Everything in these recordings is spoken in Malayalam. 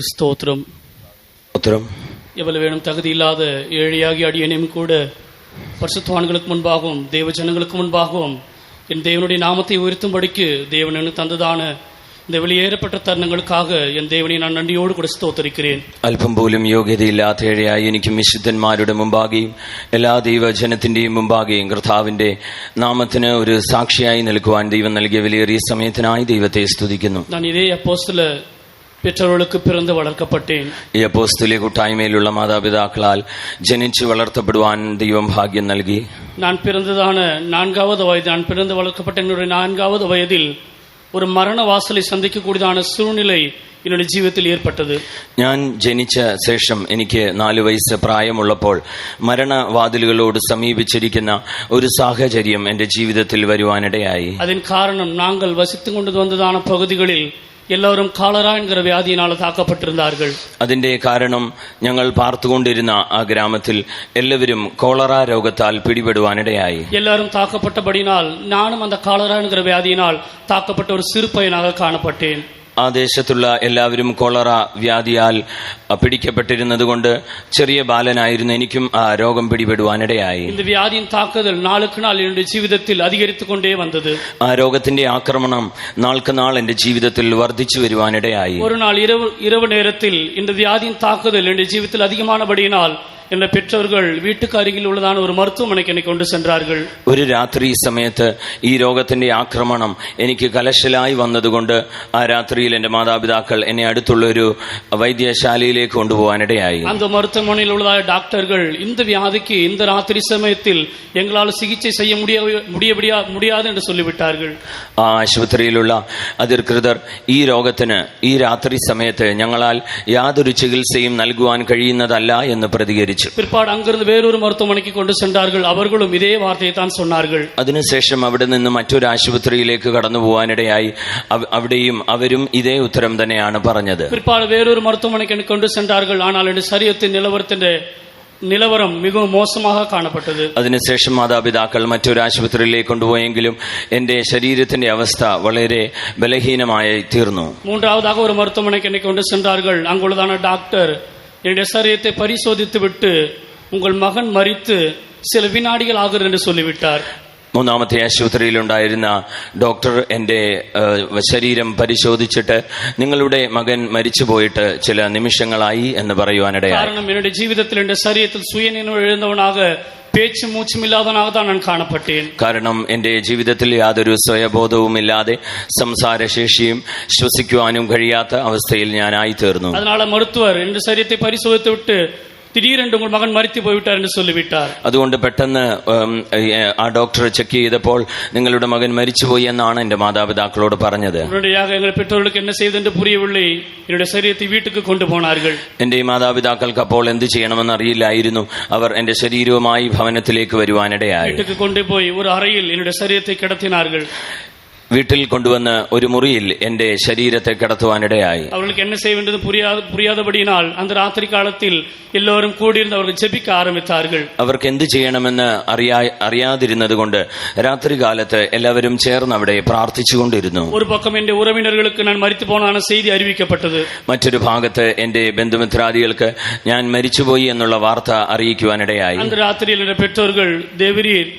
ஸ்தோத்திரம். எவ்வளவு வேணும் தகுதி இல்லாத ஏழையாகி அடியனையும் கூட பரிசுத்தவான்களுக்கு முன்பாகவும் தேவ ஜனங்களுக்கு முன்பாகவும் என் தேவனுடைய நாமத்தை உயர்த்தும்படிக்கு தேவன் எனக்கு தந்ததான இந்த வெளியேறப்பட்ட തരുണങ്ങൾക്കാக എൻ ദേവനെ ഞാൻ നന്ദിയോട് കൂടി സ്തോത്രിக்கிறேன். അല്പം പോലും യോഗ്യതയില്ലാത്ത ഏഴയായി എനിക്കും വിശുദ്ധന്മാരുടെ മുമ്പാകെയും എല്ലാ ദൈവജനത്തിന്റെയും മുമ്പാകെയും കർത്താവിന്റെ നാമത്തിന് ഒരു സാക്ഷിയായി നിൽക്കുവാൻ ദൈവം നൽകിയ വിലയേറിയ സമയത്തിനായി ദൈവത്തെ സ്തുതിക്കുന്നു. ഞാൻ ഇതേ അപ്പോസ്തല பெற்றோர்களுக்கு பிறந்து வளர்க்கப்பட்டேன். ഈ അപ്പോസ്തലിക കൂട്ടായ്മയിലുള്ള മാതാപിതാക്കളാൽ ജനിച്ചു വളർത്തപ്പെടുവാൻ ദൈവം ഭാഗ്യം നൽകി. நான் பிறந்ததான 4வது வயது, நான் பிறந்து வளர்க்கப்பட்ட என்னுடைய 4வது வயதில் ഒരു മരണവാസലെ സന്ധിക്കக்கூடிയതാണ് സൂഴ്നിலை என்னுடைய ജീവിതത്തിൽ ഏർപ്പെട്ടത്. ഞാൻ ജനിച്ച ശേഷം എനിക്ക് 4 വയസ്സ് പ്രായമുള്ളപ്പോൾ മരണവാതിലുകളോട് സമീപിച്ചിരിക്കുന്ന ഒരു സാഹചര്യം എന്റെ ജീവിതത്തിൽ വരുവാനിടയായി. അതിന് കാരണം നാങ്ങൾ വസിത്തുകൊണ്ട് വന്നതാണ് പകുതികളിൽ എല്ലാവരും കാളറ എന്ന വ്യാധിയിനാൽ താക്കപ്പെട്ടിരുന്നാர்கள். അതിന്റെ കാരണം ഞങ്ങൾ പാർത്തുകൊണ്ടിരുന്ന ആ ഗ്രാമത്തിൽ എല്ലാവരും കോളറ രോഗത്താൽ പിടിപെടുവാനിടയായി. എല്ലാവരും താക്കപ്പെട്ടபடியால் ഞാനും அந்த കാളറ എന്ന വ്യാധിയിനാൽ താക്കപ്പെട്ട ഒരു சிறு பையனாக காணப்பட்டேன். ആ ദേശത്തുള്ള എല്ലാവരും കോളറ വ്യാധിയാൽ പിടിക്കപ്പെട്ടിരുന്നത് കൊണ്ട് ചെറിയ ബാലനായിരുന്ന എനിക്കും ആ രോഗം പിടിപെടുവാനിടയായി. இந்த வியாதியின் தாக்குதல் நாளுக்கு நாள் என்னுடைய ജീവിതത്തിൽ அதிகரித்துக்கொண்டே வந்தது. ആ രോഗത്തിന്റെ ആക്രമണം നാൾക്ക് നാൾ എന്റെ ജീവിതത്തിൽ വർദ്ധിച്ചു വരുവാനിടയായി. ഒരു നാൾ இரவு நேரத்தில் இந்த வியாதியின் தாக்குதல் என்னுடைய ജീവിതത്തിൽ அதிகமானபடியினால் എന്റെ പെற்றോர்கள் വീട്ടുക്ക് അരികിൽ ഉള്ളതാണ് ഒരു മരുത്തുവമനയ്ക്ക് എന്നെ കൊണ്ടു ചെன்றார்கள். ഒരു രാത്രി സമയത്ത് ഈ രോഗത്തിന്റെ ആക്രമണം എനിക്ക് കലശലായി വന്നതുകൊണ്ട് ആ രാത്രിയിൽ എന്റെ മാതാപിതാക്കൾ എന്നെ അടുത്തുള്ള ഒരു വൈദ്യശാലയിലേക്ക് കൊണ്ടുപോകാനിടയായി. அந்த மருத்துவமனையில் உள்ளதாയ டாக்டர்கள் இந்த வியாதிக்கு இந்த ராத்திரி சமயத்தில் எங்களால் சிகிச்சை செய்ய முடியாது என்று சொல்லிவிட்டார்கள். ആ ആശുപത്രിയിലുള്ള അധികൃതർ ഈ രോഗത്തിന് ഈ രാത്രി സമയത്ത് ഞങ്ങളാൽ യാതൊരു ചികിത്സയും നൽകുവാൻ കഴിയുന്നതല്ല എന്ന് പ്രതികരിച്ചു. பிற்பாடு அங்கிருந்து வேறொரு மருத்துவமனைக்கு கொண்டு சென்றார்கள். அவர்களும் இதே வார்த்தையை தான் சொன்னார்கள். അതിനുശേഷം അവിടെ നിന്ന് മറ്റൊരു ആശുപത്രിയിലേക്ക് കടന്നു പോകാനിടയായി. അവിടെയും അവരും ഇതേ ഉത്തരം തന്നെയാണ് പറഞ്ഞത്. பிற்பாடு வேறொரு மருத்துவமனைக்கு கொண்டு சென்றார்கள். ஆனால் എന്റെ ശരീരത്തിന്റെ നിലവരം മിகவும் മോശமாக കാണപ്പെട്ടത്. അതിനുശേഷം മാതാപിതാക്കൾ മറ്റൊരു ആശുപത്രിയിലേക്ക് കൊണ്ടുപോയെങ്കിലും എന്റെ ശരീരത്തിന്റെ അവസ്ഥ വളരെ ബലഹീനമായി തീർന്നു. மூன்றாவதாக ஒரு மருத்துவமனைக்கு என்னை கொண்டு சென்றார்கள். அங்குள்ளதான டாக்டர் என்னுடைய சரீரத்தை பரிசோதித்து விட்டு உங்கள் மகன் மரித்து சில வினாடிகள் ஆகிறது என்று சொல்லிவிட்டார். മൂന്നാമത്തെ ആശുപത്രിയിലുണ്ടായിരുന്ന ഡോക്ടർ എന്റെ ശരീരം പരിശോധിച്ചിട്ട് നിങ്ങളുടെ മകൻ മരിച്ചു പോയിട്ട് ചില നിമിഷങ്ങളായി എന്ന് പറയുവാനിടയായി. കാരണം എന്റെ ജീവിതത്തിൽ എന്റെ ശരീരത്തിൽ സുയനിനം എഴുന്നവനാക പേച്ചും മൂച്ചും ഇല്ലാതനാக தான் நான் കാണപ്പെട്ടேன். കാരണം എന്റെ ജീവിതത്തിൽ യാതൊരു സ്വയബോധവുമില്ലാതെ സംസാരശേഷിയും ശ്വസിക്കുവാനും കഴിയാത്ത അവസ്ഥയിൽ ഞാനായി തീർന്നു. அதனால மருத்துவர் എന്റെ ശരീരത്തെ പരിശോധിച്ചു വിട്ട് திடீரென்று உங்கள் மகன் மரித்து போய்விட்டார் என்று சொல்லிவிட்டார். അതുകൊണ്ട് പെട്ടെന്ന് ആ ഡോക്ടർ ചെക്ക് ചെയ്തപ്പോൾ നിങ്ങളുടെ മകൻ മരിച്ചുപോയി എന്നാണ് എന്റെ മാതാപിതാക്കളോട് പറഞ്ഞത്. ഉടനടിயாக எங்கள் பெற்றோர்களுக்கு என்ன செய்தென்று புரியவில்லை. என்னுடைய ശരീരத்தை വീட்டுக்கு கொண்டு போனார்கள். എന്റെ മാതാപിതാക്കൾക്ക് അപ്പോൾ എന്ത് ചെയ്യണമെന്ന് അറിയില്ലായിരുന്നു. അവർ എന്റെ ശരീരവുമായി ഭവനത്തിലേക്ക് വരുവാനിടയായി. വീட்டுக்கு கொண்டு போய் ஒரு அறையில் என்னுடைய ശരീരத்தை കിടത്തിனார்கள். വീട്ടിൽ കൊണ്ടുവന്ന് ഒരു മുറിയിൽ എന്റെ ശരീരത്തെ കിടത്തുവാനിടയായി. അവർക്ക് എന്നെ ചെയ്യേണ്ടത് പുരിയാതപടിയാൽ അന്ന് രാത്രി കാലത്തിൽ എല്ലാവരും കൂടിയിരുന്ന് അവർക്ക് ജപിക്ക ആരംഭിച്ചാர்கள். അവർക്ക് എന്ത് ചെയ്യണമെന്ന് അറിയാതിരുന്നത് കൊണ്ട് രാത്രി കാലത്ത് എല്ലാവരും ചേർന്ന് അവിടെ പ്രാർത്ഥിച്ചുകൊണ്ടിരുന്നു. ഒരു പക്കം എന്റെ ഉറവിനர்களுக்கு ഞാൻ മരിച്ചു പോണെന്നാണ് ചെയ്തി അറിയിക്കപ്പെട്ടത്. മറ്റൊരു ഭാഗത്ത് എന്റെ ബന്ധുമിത്രാദികൾക്ക് ഞാൻ മരിച്ചുപോയി എന്നുള്ള വാർത്ത അറിയിക്കുവാനിടയായി. അന്ന് രാത്രിയിൽ എന്റെ പെற்றோர்கள் தேவரீர்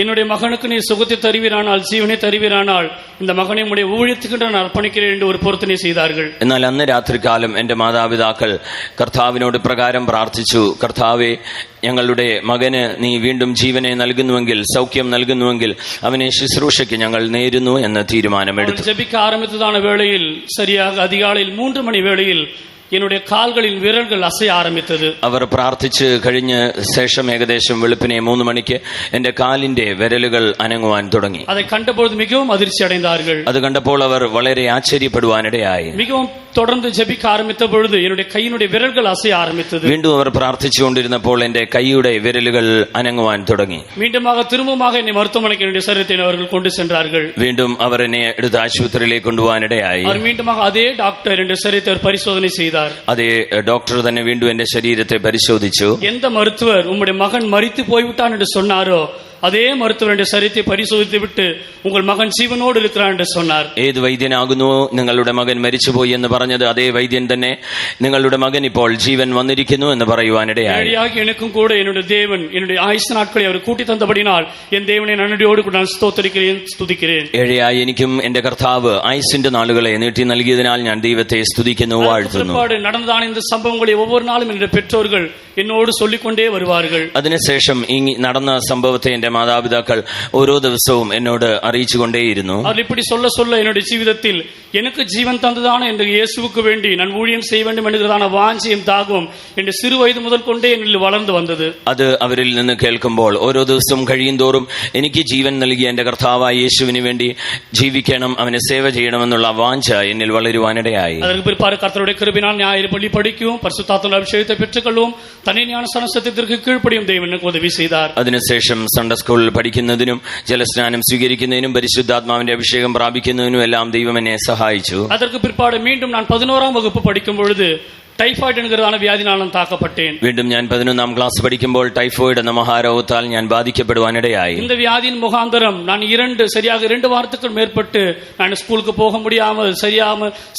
என்னுடைய மகனுக்கு நீ சுகத்தை தருவீரானால் ஜீவனை தருவீரானால் இந்த மகனை உடைய ஊழியத்துக்கு நான் അർപ്പണിக்கிறேன் என்று ഒരു പ്രാർത്ഥന ചെയ്താர்கள். എന്നാൽ അന്ന് രാത്രികാലം എന്റെ മാതാപിതാക്കൾ കർത്താവിനോട് പ്രകാരം പ്രാർത്ഥിച്ചു. കർത്താവേ, ഞങ്ങളുടെ മകന് നീ വീണ്ടും ജീവനെ നൽകുന്നുവെങ്കിൽ, സൗഖ്യം നൽകുന്നുവെങ്കിൽ അവനെ ശുശ്രൂഷയ്ക്ക് ഞങ്ങൾ നേരുന്നു എന്ന് തീരുമാനമെടുത്തു. ജപിക്ക ആരംഭിച്ചതാണ് വേളയിൽ ശരിയാക അതികാലയിൽ 3 മണി വേളയിൽ என்னுடைய கால்களின் விரல்கள் அசைய ஆரம்பித்தது. അവർ പ്രാർത്ഥിച്ച് കഴിഞ്ഞ ശേഷം ഏകദേശം വെളുപ്പിനെ 3 മണിക്ക് എന്റെ കാലിന്റെ വിരലുകൾ അനങ്ങുവാൻ തുടങ്ങി. அதை கண்டபோது மிகவும் அதிர்ச்சி அடைந்தார்கள். അത് കണ്ടപ്പോൾ അവർ വളരെ ആശ്ചര്യപ്പെടുവാനിടയായി. மிகவும் தொடர்ந்து ஜெபிக்க ஆரம்பித்த பொழுது என்னுடைய கையினுடைய விரல்கள் அசைய ஆரம்பித்தது. വീണ്ടും അവർ പ്രാർത്ഥിച്ചുകൊണ്ടിരുന്നപ്പോൾ എന്റെ കൈയുടെ വിരലുകൾ അനങ്ങുവാൻ തുടങ്ങി. மீண்டுமாக திரும்பமாக என்னை மருத்துவமனைக்கு என்னுடைய சரீரத்தை அவர்கள் கொண்டு சென்றார்கள். വീണ്ടും അവർ എന്നെ എടുത്ത് ആശുപത്രിയിലേക്ക് കൊണ്ടുപോകാനിടയായി. അവർ மீண்டுமாக அதே டாக்டர் என்னுடைய சரீரத்தை பரிசோதனை செய்தார். അതേ ഡോക്ടർ തന്നെ വീണ്ടും എന്റെ ശരീരത്തെ പരിശോധിച്ചു. எந்த மருத்துவர் உம்முடைய மகன் மரித்து போய்விட்டான் என்று சொன்னாரோ அதே மருத்துவருடைய சரீரத்தை பரிசோதித்து விட்டு உங்கள் மகன் ജീവനോடு இருக்கிறார் என்று சொன்னார். ഏത് വൈദ്യനാകുന്നു നിങ്ങളുടെ മകൻ മരിച്ചുപോയി എന്ന് പറഞ്ഞത് അതേ വൈദ്യൻ തന്നെ നിങ്ങളുടെ മകൻ ഇപ്പോൾ ജീവൻ വന്നിരിക്കുന്നു എന്ന് പറയുവാനിടയായി. எனக்கும் கூட என்னுடைய தேவன் என்னுடைய ஆயுசு நாட்களை அவர் கூட்டி தந்தபடினால் என் தேவனை நன்றியோடு கூட நான் ஸ்தோத்திரிக்கிறேன், സ്തുതിக்கிறேன். ഏഴയായി എനിക്കും എന്റെ കർത്താവ് ആയുസിന്റെ നാളുകളെ നീട്ടി നൽകിയതിനാൽ ഞാൻ ദൈവത്തെ സ്തുതിക്കുന്നു, വാഴ്ത്തുന്നു. നടന്നതാണ് இந்த സംഭവങ്ങളെ ஒவ்வொரு நாளும் என்னுடைய பெற்றோர்கள் എന്നോട് சொல்லிக்கொண்டே வருவார்கள். അതിനുശേഷം ഈ നടന്ന സംഭവത്തെ എന്റെ മാതാപിതാക്കൾ ഓരോ ദിവസവും എന്നോട് അറിയിച്ചുകൊണ്ടേയിരുന്നു. അവർ இப்படி சொல்ல சொல்ல என்னுடைய ജീവിതത്തിൽ எனக்கு ஜீவன் தந்ததான என்ற இயேசுவுக்கு வேண்டி நான் ஊழியம் செய்ய வேண்டும் என்கிறதான வாஞ்சியும் தாகവും എന്റെ சிறு വയது മുതൽ കൊണ്ടേ എന്നിൽ വളർന്നു വന്നത്. അത് അവരിൽ നിന്ന് കേൾക്കുമ്പോൾ ഓരോ ദിവസവും കഴിയുന്തോറും എനിക്ക് ജീവൻ നൽകിയ എന്റെ കർത്താവായ യേശുവിന് വേണ്ടി ജീവിക്കണം, അവനെ സേവ ചെയ്യണമെന്നുള്ള വാഞ്ച എന്നിൽ വളരുവാനിടയായി. அதற்கு பிற்பாடு கர்த்தருடைய கிருபையினால் ஞாயிறு பள்ளி படிக்கவும் பரிசுத்தாத்மாவின் அபிஷேகத்தை பெற்றுக்கொள்ளவும் தன்னை ஞானஸ்நான சத்தியத்திற்கு கீழ்ப்படியும் தேவன் எனக்கு உதவி செய்தார். അതിനുശേഷം സൺഡേ സ്കൂളിൽ പഠിക്കുന്നതിനും ജലസ്നാനം സ്വീകരിക്കുന്നതിനും പരിശുദ്ധാത്മാവിന്റെ അഭിഷേകം പ്രാപിക്കുന്നതിനും എല്ലാം ദൈവം എന്നെ സഹായിച്ചു. அதற்கு பிற்பாடு மீண்டும் நான் 11ஆம் வகுப்பு படிக்கும் பொழுது ടൈഫോയിഡ് എன்கிறதான വ്യാധിനാൽ நான் தாக்கப்பட்டேன். വീണ്ടും ഞാൻ 11ആം ക്ലാസ് പഠിക്കുമ്പോൾ ടൈഫോയിഡ് എന്ന മഹാരോഗത്താൽ ഞാൻ ബാധിക്കപ്പെടുവാനിടയായി. இந்த வியாதியின் முகாந்தரம் நான் சரியாக 2 வாரத்துக்கு மேற்பட்டு நான் ஸ்கூலுக்கு போக முடியாமல்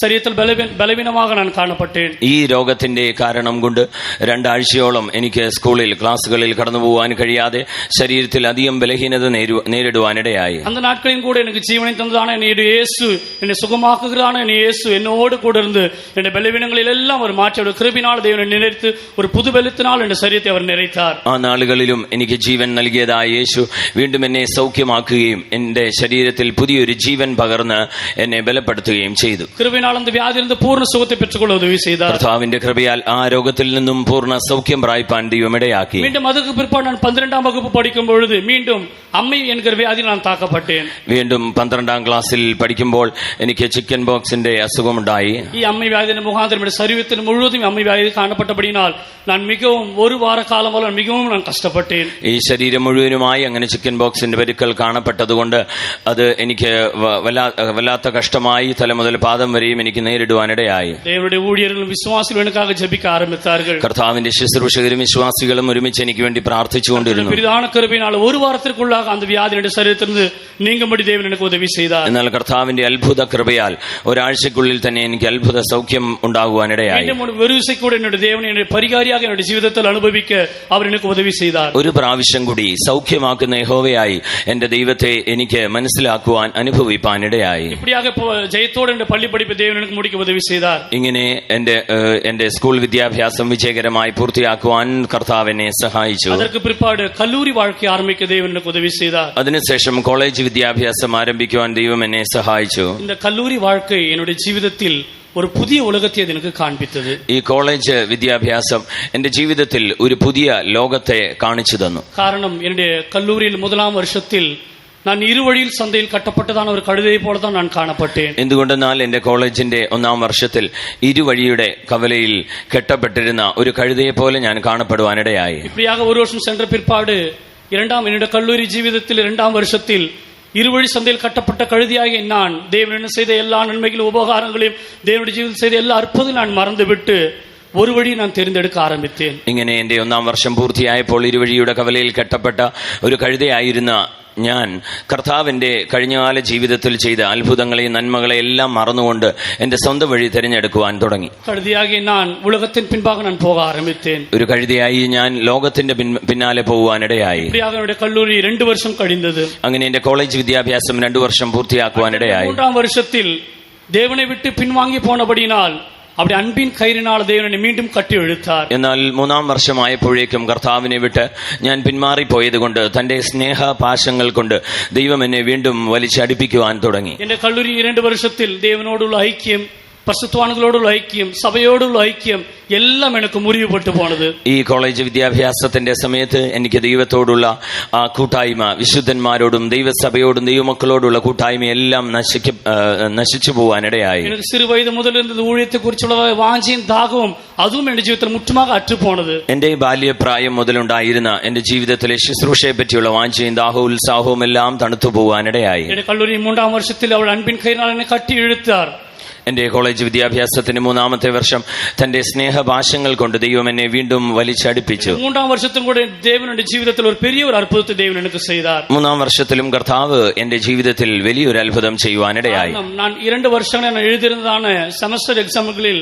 ശരീരത്തിൽ ബലവീനமாக நான் കാണപ്പെട്ടேன். ഈ രോഗത്തിന്റെ കാരണം കൊണ്ട് 2 ആഴ്ചയോളം എനിക്ക് സ്കൂളിൽ ക്ലാസ്സുകളിൽ കടന്നു പോകാൻ കഴിയാതെ ശരീരത്തിൽ അധികം ബലഹീനത നേരിടുവാനിടയായി. அந்த நாட்களிலும் கூட எனக்கு ஜீவனை தந்ததான என்னுடைய இயேசு என்னை சுகமாக்குகிறான என் இயேசு என்னோடு கூட இருந்து என்னுடைய பலவீனங்களில் எல்லாம் ஒரு கிருபையினால் தேவனை நினைத்து ஒரு புது ബലത്തിനാൽ എന്റെ ശരീരത്തെ അവർ നിറയ്ത്താർ. ആ നാളുകളിലും എനിക്ക് ജീവൻ നൽകിയതായ യേശു വീണ്ടും എന്നെ സൗഖ്യമാക്കുകയും എന്റെ ശരീരത്തിൽ പുതിയൊരു ജീവൻ പകർന്ന് എന്നെ ബലപ്പെടുത്തുകയും ചെയ്തു. കൃപയാൽ அந்த വ്യാധിയിൽ നിന്ന് പൂർണ്ണ സുഖത്തെ പെற்றுകൊള്ള ഉദവി ചെയ്താர். കർത്താവിന്റെ കൃപയാൽ ആ രോഗത്തിൽ നിന്നും പൂർണ്ണ സൗഖ്യം പ്രാപിപ്പാൻ ദൈവം ഇടയാക്കി. വീണ്ടും அதுக்கு பிற்பாடு நான் 12ஆம் வகுப்பு படிக்கும் பொழுது மீண்டும் അമ്മ എன்கிற വ്യാധിയിൽ நான் தாக்கப்பட்டேன். വീണ്ടും 12ആം ക്ലാസ്സിൽ പഠിക്കുമ്പോൾ എനിക്ക് ചിക്കൻ ബോക്സിന്റെ അസുഖമുണ്ടായി. ഈ അമ്മ വ്യാധിയുടെ മുഖാന്തരം എന്റെ ശരീരത്തിൽ മുഴുവതും അമ്മ വ്യാധി കാണപ്പെട്ടபடியால் நான் மிகவும் 1 வார காலம் வரை மிகவும் நான் கஷ்டப்பட்டேன். ഈ ശരീരം മുഴുവനുമായി അങ്ങനെ ചിക്കൻ ബോക്സിന്റെ പരിക്കൽ കാണപ്പെട്ടതുകൊണ്ട് അത് എനിക്ക് വല്ലാത്ത കഷ്ടമായി തല മുതൽ പാദം വരെയും എനിക്ക് നേരിടുവാനിടയായി. ദൈവത്തിന്റെ ഊഴിയരും വിശ്വാസികളും എനിക്കാக ജപിക്ക ആരംഭിച്ചാர்கள். കർത്താവിന്റെ ശുശ്രൂഷകരും വിശ്വാസികളും ഒരുമിച്ച് എനിക്ക് വേണ്ടി പ്രാർത്ഥിച്ചുകൊണ്ടിരുന്നു. பெரிதான கிருபையினால் 1 வாரத்திற்குள்ளாக அந்த வியாதி என்னுடைய ശരീരത്തിൽനിന്ന് നീങ്ങുம்படி ദൈവൻ എനിക്ക് ഉദവി ചെയ്താர். എന്നാൽ കർത്താവിന്റെ അത്ഭുത കൃപയാൽ ഒരാഴ്ചക്കുള്ളിൽ തന്നെ എനിക്ക് അത്ഭുത സൗഖ്യം ഉണ്ടാകുവാനിടയായി. ഒരു പ്രാവശ്യം കൂടി സൗഖ്യമാക്കുന്ന യഹോവയായി എന്റെ ദൈവത്തെ എനിക്ക് മനസ്സിലാക്കുവാൻ അനുഭവിപ്പാനിടയായി. ഇങ്ങനെ എന്റെ സ്കൂൾ വിദ്യാഭ്യാസം വിജയകരമായി പൂർത്തിയാക്കുവാൻ കർത്താവ് എന്നെ സഹായിച്ചു. അതിനുശേഷം കോളേജ് വിദ്യാഭ്യാസം ആരംഭിക്കുവാൻ ദൈവം എന്നെ സഹായിച്ചു. കല്ലൂരി വാഴ്ക്കை என்னுடைய ജീവിതത്തിൽ ഒരു പുതിയ ഉലകത്തെ എനിക്ക് കാണിപ്പിച്ചത്. ഈ കോളേജ് വിദ്യാഭ്യാസം എന്റെ ജീവിതത്തിൽ ഒരു പുതിയ ലോകത്തെ കാണിച്ചു തന്നു. കാരണം എന്റെ കല്ലൂരിയിൽ 1ആം വർഷത്തിൽ ഞാൻ ഇരുവഴിയിൽ സന്ധ്യയിൽ കട്ടപ്പെട്ടതാണ് ഒരു കഴുതയെ പോലെ தான் நான் കാണപ്പെട്ടேன். എന്തുകൊണ്ടെന്നാൽ എന്റെ കോളേജിന്റെ 1ആം വർഷത്തിൽ ഇരുവഴിയുടെ കവലയിൽ കെട്ടപ്പെട്ടിരുന്ന ഒരു കഴുതയെ പോലെ ഞാൻ കാണപ്പെടുവാനിടയായി. இப்படியாக ஒரு வருஷம் சென்ற பிற்பாடு என்னுடைய கல்லூரி ஜீவிதத்தில் 2ஆம் வருஷத்தில் இருவழி சந்தையில் கட்டப்பட்ட கழுதியாகிய நான் தேவன் செய்த எல்லா நன்மைகளும் உபகாரங்களையும் தேவனுடைய ജീവിതത്തിൽ செய்த എല്ലാ അത്ഭുതങ്ങളും ഞാൻ മറന്നുവിട്ട് ഒരു വഴി ഞാൻ തിരഞ്ഞെടുക്ക ആരംഭിച്ചேன். ഇങ്ങനെ എന്റെ 1ആം വർഷം പൂർത്തിയായപ്പോൾ ഇരുവഴിയുടെ കവലയിൽ കെട്ടപ്പെട്ട ഒരു കഴുതയായിരുന്ന ഞാൻ കർത്താവിന്റെ കഴിഞ്ഞകാല ജീവിതത്തിൽ ചെയ്ത അത്ഭുതങ്ങളെയും നന്മകളെയും എല്ലാം മറന്നുകൊണ്ട് എന്റെ സ്വന്തം വഴി തിരഞ്ഞെടുക്കുവാൻ തുടങ്ങി. കഴുതയാകിയ ഞാൻ ഉലകത്തിൻ പിൻപാകെ ഞാൻ പോകാൻ ആരംഭിച്ചேன். ഒരു കഴുതയായി ഞാൻ ലോകത്തിന്റെ പിന്നാലെ പോകുവാനിടയായി. കല്ലൂരി 2 വർഷം കഴിഞ്ഞത്. അങ്ങനെ എന്റെ കോളേജ് വിദ്യാഭ്യാസം 2 വർഷം പൂർത്തിയാക്കുവാനിടയായി. 3ആം വർഷത്തിൽ ദേവനെ വിട്ട് പിൻവാങ്ങി പോണപടിയാൽ അവിടെ അൻപിൻ കൈരിനാൽ ദേവനെ വീണ്ടും കട്ടിയെഴുത്താർ. എന്നാൽ 3ആം വർഷമായപ്പോഴേക്കും കർത്താവിനെ വിട്ട് ഞാൻ പിന്മാറിപ്പോയത് കൊണ്ട് തന്റെ സ്നേഹ പാശങ്ങൾ കൊണ്ട് ദൈവം എന്നെ വീണ്ടും വലിച്ചടിപ്പിക്കുവാൻ തുടങ്ങി. എന്റെ കല്ലൂരി 2 വർഷത്തിൽ ദേവനോടുള്ള ഐക്യം, പരിശുദ്ധവാന്കളോടുള്ള ഐക്യം, സഭയോടുള്ള ഐക്യം എല്ലാം എനിക്ക് മുറിവുപെട്ടു പോണത്. ഈ കോളേജ് വിദ്യാഭ്യാസത്തിന്റെ സമയത്ത് എനിക്ക് ദൈവത്തോടുള്ള ആ കൂട്ടായ്മ, വിശുദ്ധന്മാരോടും ദൈവസഭയോടും ദൈവമക്കളോടുള്ള കൂട്ടായ്മ എല്ലാം നശിച്ചു പോവാനിടയായി. എനിക്ക് ചെറുവയത് മുതൽ ഊഴിയത്തെ കുറിച്ചുള്ള വാഞ്ചയും ദാഹവും അതും എന്റെ ജീവിതത്തിൽ മുറ്റുമാകെ അറ്റുപോണത്. എന്റെ ബാല്യപ്രായം മുതലുണ്ടായിരുന്ന എന്റെ ജീവിതത്തിലെ ശുശ്രൂഷയെ പറ്റിയുള്ള വാഞ്ചയും ദാഹവും ഉത്സാഹവും എല്ലാം തണുത്തു പോവാനിടയായി. എന്റെ കല്ലൂരി 3ആം വർഷത്തിൽ അവൾ അൻപിൻ കൈരിനാൽ എന്നെ കട്ടി എഴുത്താർ. എന്റെ കോളേജ് വിദ്യാഭ്യാസത്തിന് 3-ാമത്തെ വർഷം തന്റെ സ്നേഹഭാഷങ്ങൾ കൊണ്ട് ദൈവം എന്നെ വീണ്ടും വലിച്ചടിപ്പിച്ചു. 3-ാം വർഷത്തിലും കൂടെ ദേവനുടെ ജീവിതത്തിൽ ഒരു പെരിയ ഒരു അത്ഭുതത്തെ ദേവൻ എനിക്ക് ചെയ്താർ. 3-ാം വർഷത്തിലും കർത്താവ് എന്റെ ജീവിതത്തിൽ വലിയൊരു അത്ഭുതം ചെയ്യുവാനിടയായി. ഞാൻ 2 വർഷങ്ങൾ എഴുതിയിരുന്നതാണ് സെമസ്റ്റർ എക്സാമുകളിൽ.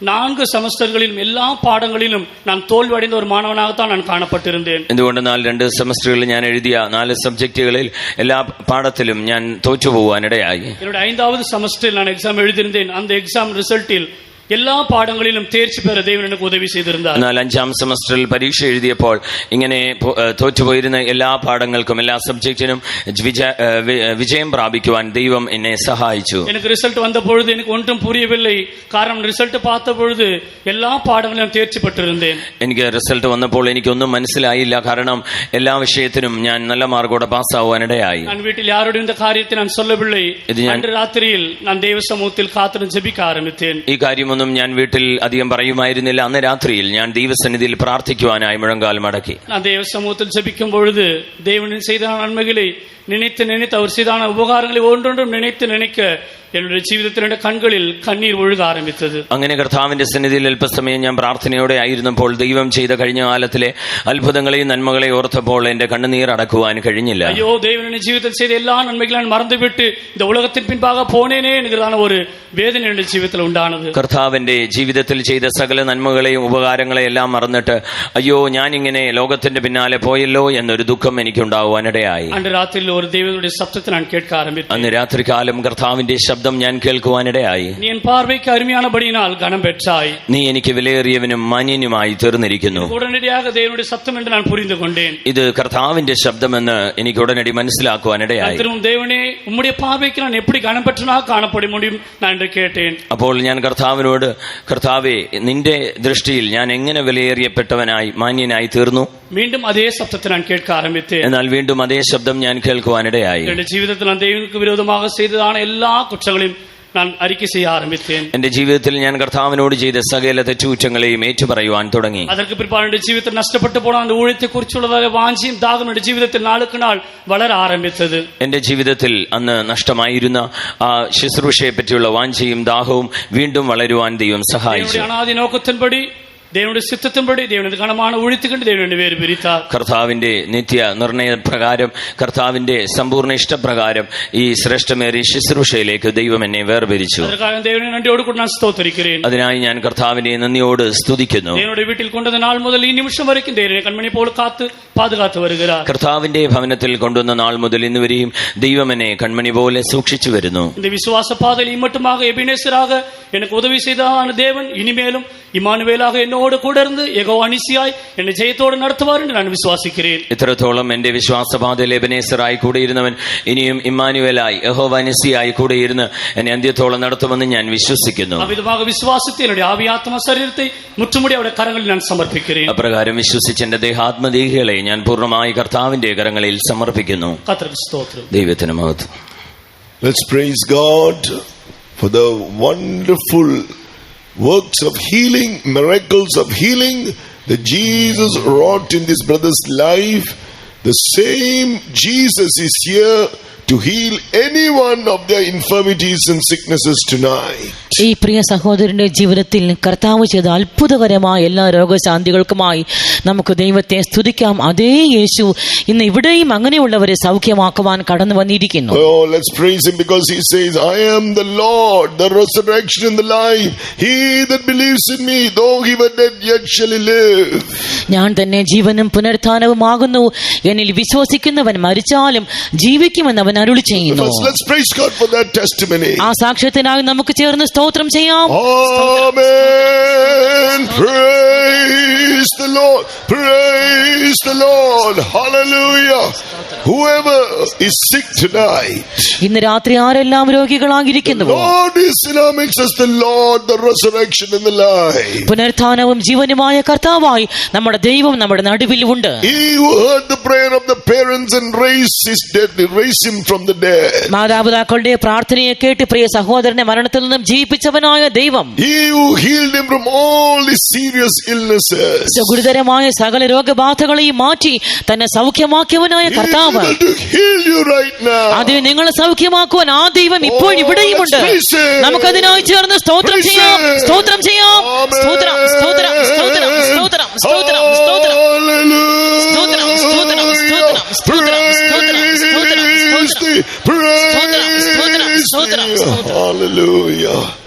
4 സെമസ്റ്ററുകളിലും എല്ലാ പാഠങ്ങളിലും ഞാൻ തോൽവി അടയുന്ന ഒരു മാണവനാകത്താണ് ഞാൻ കാണപ്പെട്ടിരുന്നേൻ. എന്തുകൊണ്ടെന്നാൽ 2 സെമസ്റ്ററുകളിൽ ഞാൻ എഴുതിയ 4 സബ്ജക്റ്റുകളിൽ എല്ലാ പാഠത്തിലും ഞാൻ തോറ്റുപോകാനിടയായി. என்னோட 5வது செமஸ்டரில் நான் எக்ஸாம் எழுதியிருந்தேன். அந்த எக்ஸாம் ரிசல்ட்டில் എല്ലാ പാഠങ്ങളിലും തേർച്ച പെറ ദൈവൻ എനിക്ക് ഉദവി ചെയ്തിരുന്നു. എന്നാൽ 5-ാം സെമസ്റ്ററിൽ പരീക്ഷ എഴുതിയപ്പോൾ ഇങ്ങനെ തോറ്റുപോയിരുന്ന എല്ലാ പാഠങ്ങൾക്കും എല്ലാ സബ്ജക്റ്റിനും വിജയം പ്രാപിക്കുവാൻ ദൈവം എന്നെ സഹായിച്ചു. എനിക്ക് റിസൾട്ട് വന്ന പൊഴുത് എനിക്ക് ഒന്നും പുരിയവിல்லை. കാരണം റിസൾട്ട് പാത്ത പൊഴുത് എല്ലാ പാഠങ്ങളിലും തേർച്ചപ്പെട്ടിരുന്നേൻ. എനിക്ക് റിസൾട്ട് വന്നപ്പോൾ എനിക്കൊന്നും മനസ്സിലായില്ല. കാരണം എല്ലാ വിഷയത്തിനും ഞാൻ നല്ല മാർക്കോടെ പാസ്സാവാനിടയായി. ഞാൻ വീട്ടിൽ ആരോടും இந்த കാര്യത്തെ ഞാൻ சொல்லவில்லை. അன்று രാത്രിയിൽ ഞാൻ ദൈവസമൂഹത്തിൽ കാത്തിരുന്ന് ജപിക്കാൻ ആരംഭിച്ചേൻ. ഈ കാര്യമൊന്നും ഞാൻ വീട്ടിൽ അധികം പറയുമായിരുന്നില്ല. അന്ന് രാത്രിയിൽ ഞാൻ ദൈവസന്നിധിയിൽ പ്രാർത്ഥിക്കുവാനായി മുഴങ്കാൽ മടക്കി. ഞാൻ ദൈവസമൂഹത്തിൽ ജപിക്കും പൊഴുത് ദൈവൻ ചെയ്ത നന്മകളെ நினைத்து நினைத்து அவர் செய்தான உபகாரங்களை ஒன்றொன்றும் நினைத்து நினைக்க என்னுடைய ജീവിതത്തിൽ എന്റെ കണ്ണുകളിൽ കണ്ണീർ ഒഴുക ആരംഭിച്ചത്. അങ്ങനെ കർത്താവിന്റെ സന്നിധിയിൽ അല്പസമയം ഞാൻ പ്രാർത്ഥനയോടെ ആയിരുന്നപ്പോൾ ദൈവം ചെയ്ത കഴിഞ്ഞ കാലത്തിലെ അത്ഭുതങ്ങളെയും നന്മകളെയും ഓർത്തപ്പോൾ എന്റെ കണ്ണുനീർ അടക്കുവാൻ കഴിഞ്ഞില്ല. അയ്യോ ദൈവൻ എന്റെ ജീവിതത്തിൽ ചെയ്ത എല്ലാ നന്മകളും മറന്നുവിട്ട് இந்த உலகத்தின் பின்பாக போனேனே എന്നുള്ളതാണ് ഒരു വേദന എന്റെ ജീവിതത്തിൽ ഉണ്ടാകുന്നത്. കർത്താവിന്റെ ജീവിതത്തിൽ ചെയ്ത സകല നന്മകളെയും ഉപകാരങ്ങളെയും എല്ലാം മറന്നിട്ട് അയ്യോ ഞാൻ ഇങ്ങനെ ലോകത്തിന്റെ പിന്നാലെ പോയല്ലോ എന്നൊരു ദുഃഖം എനിക്കുണ്ടാവാനിടയായി. അന്ന് രാത്രിയിൽ ഒരു ദൈവത്തിന്റെ ശബ്ദത്തെ ഞാൻ കേൾക്കാൻ ആരംഭിച്ചു. അന്ന് രാത്രികാലം കർത്താവിന്റെ ശബ്ദം ഞാൻ കേൾക്കുവാനിടയായി. നീ എൻ പാർവയ്ക്ക് അരുമയാണപടിയാൽ ഗണം പെറ്റായി. നീ എനിക്ക് വിലയേറിയവനും മാന്യനുമായി തീർന്നിരിക്കുന്നു. ഉടനടിയാക ദൈവനുടെ ശബ്ദം എന്ന് ഞാൻ പുരിഞ്ഞു കൊണ്ടേൻ. ഇത് കർത്താവിന്റെ ശബ്ദമെന്ന് എനിക്ക് ഉടനടി മനസ്സിലാക്കുവാനിടയായി. ദൈവനെ ഉമ്മുடைய പാർവയ്ക്ക് ഞാൻ എപ്പടി ഗണം പെട്ടനാ കാണപ്പെട മുടിയും ഞാൻ കേട്ടേൻ. അപ്പോൾ ഞാൻ കർത്താവിനോട് കർത്താവേ നിന്റെ ദൃഷ്ടിയിൽ ഞാൻ എങ്ങനെ വിലയേറിയപ്പെട്ടവനായി മാന്യനായി തീർന്നു? വീണ്ടും അതേ ശബ്ദത്തെ ഞാൻ കേൾക്കാൻ ആരംഭിച്ചു. എന്നാൽ വീണ്ടും അതേ ശബ്ദം ഞാൻ കേൾക്കുവാനിടയായി. എന്റെ ജീവിതത്തിൽ ഞാൻ ദൈവങ്ങൾക്ക് വിരോധமாக ചെയ്തതാണ് എല്ലാ കുറ്റങ്ങളെയും ഞാൻ അറിക്കை செய்ய ആരംഭിച്ചேன். എന്റെ ജീവിതത്തിൽ ഞാൻ കർത്താവിനോട് ചെയ്ത സകല തെറ്റുകുറ്റങ്ങളെയും ഏറ്റുപറയുവാൻ തുടങ്ങി. அதற்கு பிற்பாடு എന്റെ ജീവിതത്തിൽ നഷ്ടപ്പെട്ടു പോയ அந்த ஊழியத்தை குறிച്ചുള്ളതായ വാഞ്ചയും ദാഹവും എന്റെ ജീവിതത്തിൽ നാൾക്ക് നാൾ വളരെ ആരംഭിച്ചത്. എന്റെ ജീവിതത്തിൽ അന്ന് നഷ്ടമായിരുന്ന ആ ശുശ്രൂഷയെ പറ്റിയുള്ള വാഞ്ചയും ദാഹവും വീണ്ടും വളരുവാൻ ദൈവം സഹായിച്ചു. അനാദി നോക്കത്തിൻപടി ദൈവന്റെ സിദ്ധത്തിൻപടി ദൈവന്റെ ഗണമാണ് ഒഴിത്തുകൊണ്ട് ദൈവന്റെ പേര് പിരിത്താർ. കർത്താവിന്റെ നിത്യ നിർണയ പ്രകാരം കർത്താവിന്റെ സമ്പൂർണ്ണ ഇഷ്ടപ്രകാരം ഈ ശ്രേഷ്ഠമേറിയ ശുശ്രൂഷയിലേക്ക് ദൈവം എന്നെ വേർപിരിച്ചു. അതിനായി ഞാൻ കർത്താവിനെ നന്ദിയോട് സ്തുതിക്കുന്നു. വീട്ടിൽ കൊണ്ടുവന്ന നാൾ മുതൽ ഈ നിമിഷം വരയ്ക്കും ദൈവനെ കൺമണി പോൽ കാത്ത് പാതുകാത്ത് വരുക. കർത്താവിന്റെ ഭവനത്തിൽ കൊണ്ടുവന്ന നാൾ മുതൽ ഇന്ന് വരെയും ദൈവം എന്നെ കൺമണി പോലെ സൂക്ഷിച്ചു വരുന്നു. വിശ്വാസ പാതയിൽ ഇമ്മട്ടുമാക എബിനേസരാക എനിക്ക് ഉദവി ചെയ്തതാണ് ദേവൻ. ഇനിമേലും ഇമ്മാനുവേലാക എന്നോട് കൂടെ ഇருந்து യഹോവ നിശ്ചയമായി എന്നെ ജയത്തോടെ നടത്തുവാറുണ്ട് ഞാൻ വിശ്വസിக்கிறேன். ഇത്രത്തോളം എന്റെ വിശ്വാസപാതയിൽ എബനേസറായി കൂടെയിരുന്നവൻ ഇനിയും ഇമ്മാനുവേലായി യഹോവ നിശ്ചയമായി കൂടെയിരുന്ന് എന്നെ അന്ത്യത്തോളം നടത്തുമെന്ന് ഞാൻ വിശ്വസിക്കുന്നു. വിശ്വാസത്തിൽ എന്റെ ആവിയാത്മ ശരീരത്തെ മുറ്റുമുടി അവിടെ കരങ്ങളിൽ ഞാൻ സമർപ്പിக்கிறேன். അപ്രകാരം വിശ്വസിച്ച് എന്റെ ദേഹാത്മദേഹികളെ ഞാൻ പൂർണ്ണമായി കർത്താവിന്റെ കരങ്ങളിൽ സമർപ്പിക്കുന്നു. ദൈവത്തിന് മഹത്വം. Let's praise God for the wonderful works of healing, miracles of healing that Jesus wrought in this brother's life. The same Jesus is here to heal any one of their infirmities and sicknesses tonight. ഈ പ്രിയ സഹോദരന്റെ ജീവിതത്തിൽ കർത്താവ് ചെയ്ത അത്ഭുതകരമായ എല്ലാ രോഗശാന്തികൾക്കുമായി നമുക്ക് ദൈവത്തെ സ്തുതിക്കാം. അതേ യേശു ഇന്ന് ഇവിടെയും അങ്ങനെയുള്ളവരെ സൗഖ്യമാക്കുവാൻ കടന്നു വന്നിരിക്കുന്നു. Oh, let's praise him because he says, I am the Lord, the resurrection and the life. He that believes in me, though he were dead, yet shall he live. ഞാൻ തന്നെ ജീവനും പുനരുത്ഥാനവുമാകുന്നു. എന്നിൽ വിശ്വസിക്കുന്നവൻ മരിച്ചാലും ജീവിക്കുമെന്ന് അവൻ അരുളി ചെയ്യുന്നു. Let's praise God for that testimony. ആ സാക്ഷ്യത്തിനായി നമുക്ക് ചേർന്ന് സ്തോത്രം ചെയ്യാം. Amen. Praise the Lord. Praise the Lord. Hallelujah. Whoever is sick tonight, ഇന്ന് രാത്രി ആരെല്ലാം രോഗികളായിരിക്കുന്നുവോ, Lord is in our midst as the Lord, the resurrection and the life. പുനരുത്ഥാനവും ജീവനുമായ കർത്താവായി നമ്മുടെ ദൈവം നമ്മുടെ നടുവിൽ ഉണ്ട്. He who heard the prayer of the parents and raised him from the dead. മാതാപിതാക്കളുടെ പ്രാർത്ഥനയെ കേട്ട് പ്രിയ സഹോദരനെ മരണത്തിൽ നിന്നും ജീവിപ്പിച്ചവനായ ദൈവം, He who healed him from all his serious illnesses. ഗുരുതരമായ സകല രോഗബാധകളെയും മാറ്റി തന്നെ സൗഖ്യമാക്കിയവനായ കർത്താവ്, സൗഖ്യമാക്കുന്നവർ. able to heal you right now. അതെ, നിങ്ങളെ സൗഖ്യമാക്കുവാൻ ആ ദൈവം ഇപ്പോൾ ഇവിടെയുമുണ്ട്. നമുക്കതിനായി ചേർന്ന് സ്തോത്രം ചെയ്യാം, സ്തോത്രം ചെയ്യാം. സ്തോത്രം, സ്തോത്രം, സ്തോത്രം, സ്തോത്രം, സ്തോത്രം, സ്തോത്രം, Hallelujah. സ്തോത്രം, സ്തോത്രം, സ്തോത്രം, സ്തോത്രം, സ്തോത്രം, സ്തോത്രം, സ്തോത്രം, സ്തോത്രം, സ്തോത്രം, സ്തോത്രം, സ്തോത്രം. Hallelujah.